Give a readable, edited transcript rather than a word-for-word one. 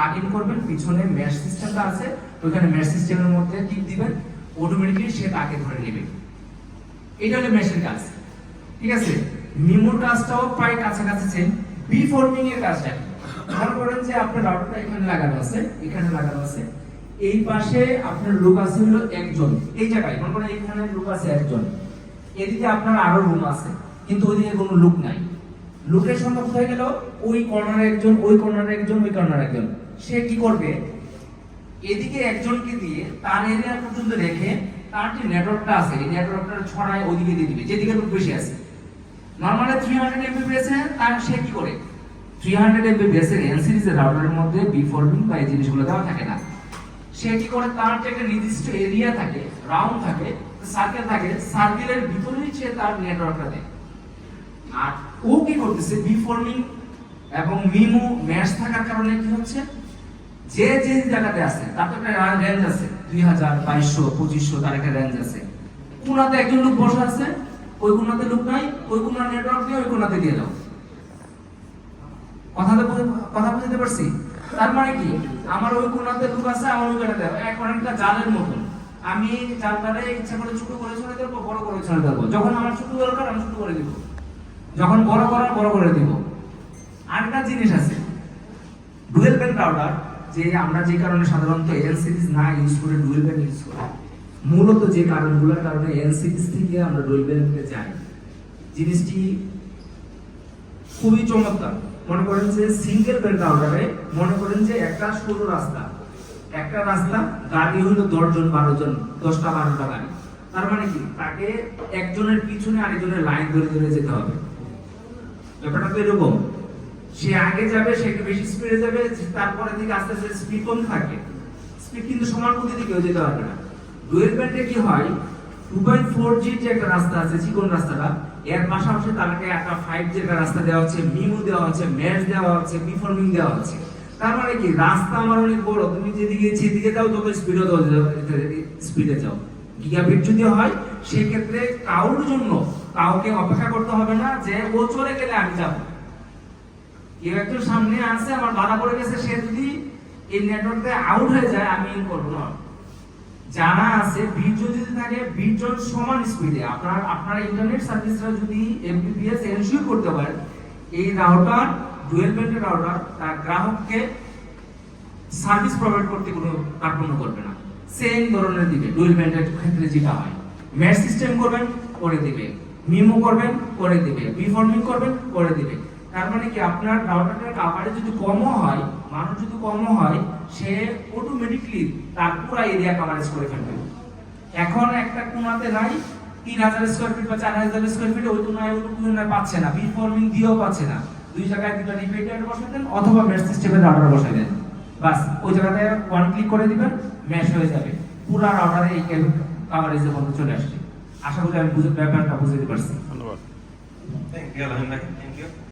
Plug in করবেন, পিছনে mesh সিস্টেমটা আছে, ওইখানে মেশ সিস্টেমের মধ্যে টিপ দিবেন, অটোমেটিক্যালি সে তাকে ধরে নেবে। এটা হলো মেশের কাজ, ঠিক আছে। মিমোর কাজটাও প্রায় কাছাকাছি সেম। বি ফর্মিং এর কাজটা মনে করেন যে আপনার রাউটারটা এখানে লাগানো আছে, এখানে লাগানো আছে, এই পাশে আপনার লোক আছে হলো একজন, এই জায়গায় মনে করেন এখানে লোক আছে একজন, এদিকে আপনার আরো রুম আছে, কিন্তু ওইদিকে কোনো লোক নাই। লোকের সংখ্যা কোথায় গেল? ওই কর্নারে একজন, ওই কর্নারে একজন, ওই কর্নারে একজন। সে কি করবে? এদিকে একজনকে দিয়ে তার এরিয়া পর্যন্ত রেখে তার যে নেটওয়ার্কটা আছে এই নেটওয়ার্কটা ছড়ায় ওদিকে দিয়ে দিবে যেদিকে লোক বেশি আছে। নরমালি 300 Mbps এ তার সে কি করে? 300 Mbps এর এন সিরিজের রাউটারের মধ্যে বিফর্মিং বা এই জিনিসগুলো দেওয়া থাকে না। সে কি করে? তার যে একটা নির্দিষ্ট এরিয়া থাকে, রাউন্ড থাকে, সার্কেল থাকে, সার্কেলের ভিতরেই সে তার নেটওয়ার্কটা দেয়। আর ও কি করতেছে? বিফর্মিং এবং মিমো ম্যাশ থাকার কারণে কি হচ্ছে, যে যে জায়গাতে আছে তার তো একটা রেঞ্জ আছে, 2000, 2200, 2500 তার একটা রেঞ্জ আছে। কোনাতে একজন লোক বসে আছে, ওই কোনাতে লোক নাই, ওই কোনার নেটওয়ার্ক দিয়ে ওই কোনাতে দিয়ে দাও। কথা বুঝতে পারছি? তার মানে কি, আমার ওই কোনাতে লোক আছে, আমার ওই কোনাতে এখন একটা জালের মতন, আমি জালটারে ইচ্ছা করে ছোট করে ছেড়ে দেবো, বড় করে ছেড়ে দেবো। যখন আমার ছোট দরকার আমি ছোট করে দিব, যখন বড় করার বড় করে দিব। আরেকটা জিনিস আছে, ডুয়েল ব্যান্ড রাউটার, যে আমরা যে কারণে সাধারণত এল সিরিজ না ইউজ করে ডুয়েল ব্যান্ড ইউজ করি, মূলত যে কারণগুলোর কারণে এল সিরিজ থেকে আমরা ডুয়েল ব্যান্ডে যাই, জিনিসটি খুবই চমৎকার। মনে করেন যে সিঙ্গেল ব্যান্ড রাউটারে মনে করেন যে একটা সরু রাস্তা, একটা রাস্তা গাড়ি হইলো 10 জন 12 জন, 10টা 12টা গাড়ি। তার মানে কি, তাকে একজনের পিছনে আরেকজনের লাইন ধরে ধরে যেতে হবে। ব্যাপারটা তো এরকম, সে আগে যাবে, সে একটু বেশি স্পিডে যাবে, তারপরে দিকে আস্তে আস্তে স্পিড কম থাকে, স্পিড কিন্তু সমান গতিতে কেউ যেতে পারবে না। ডুয়েল ব্যান্ডে কি হয়, 2.4G যে একটা রাস্তা আছে, চিকন রাস্তাটা, এর পাশাপাশি তাকে একটা 5G একটা রাস্তা দেওয়া হচ্ছে, মিমো দেওয়া হচ্ছে, ম্যাশ দেওয়া হচ্ছে, বিফর্মিং দেওয়া হচ্ছে। তার মানে কি, রাস্তা আমার অনেক বড়, তুমি যেদিকে সেদিকে যাও তবে স্পিডও স্পিডে যাও। গিগাবিট যদি হয় সেক্ষেত্রে কারোর জন্য কাউকে অপেক্ষা করতে হবে না যে ও চলে গেলে আমি যাব। কেউ একজন সামনে আছে, আমার বাধা পড়ে গেছে, সে যদি এই নেটওয়ার্কে আউট হয়ে যায় আমি ইন করবো না। জানা আছে 20 জন যদি থাকে, 20 জন সমান স্পিডে আপনার ইন্টারনেট সার্ভিসটা যদি এমবিপিএস এনশিওর করতে পারে, এই রাউটার ডুয়েল ব্যান্ডের রাউটার তার গ্রাহককে সার্ভিস প্রোভাইড করতে কোনো কার্পণ্য করবে না, সেম ধরনের দিবে। ডুয়েল ব্যান্ডের ক্ষেত্রে যেটা হয়, ম্যাশ সিস্টেম করবেন করে দিবে, মিমো করবেন করে দিবে, বিফর্মিং করবেন করে দিবে। তার মানে কি, আপনার রাউটারের কাভারেজ যদি কমও হয়, মানুষ যদি কমও হয়, সে অটোমেটিকলি তার পুরো এরিয়া কভারেজ করে ফেলবে। এখন একটা কোণাতে নাই 3000 স্কয়ার ফিট বা 4000 স্কয়ার ফিট, ওই কোণায় ওই কোণায় পাচ্ছে না, বিফর্মিং দিয়েও পাচ্ছে না, দুই জায়গায় দুটো রিপিটার বসাই দেন অথবা ম্যাশ সিস্টেমের রাউটার বসাই দেন, বাস ওই জায়গাতে ওয়ান ক্লিক করে দিবেন, ম্যাশ হয়ে যাবে। পুরো রাউটারে এই কভারেজের মধ্যে চলে আসছে। আশা করি আমি ব্যাপারটা বুঝতে পারছি। ধন্যবাদ। Thank you.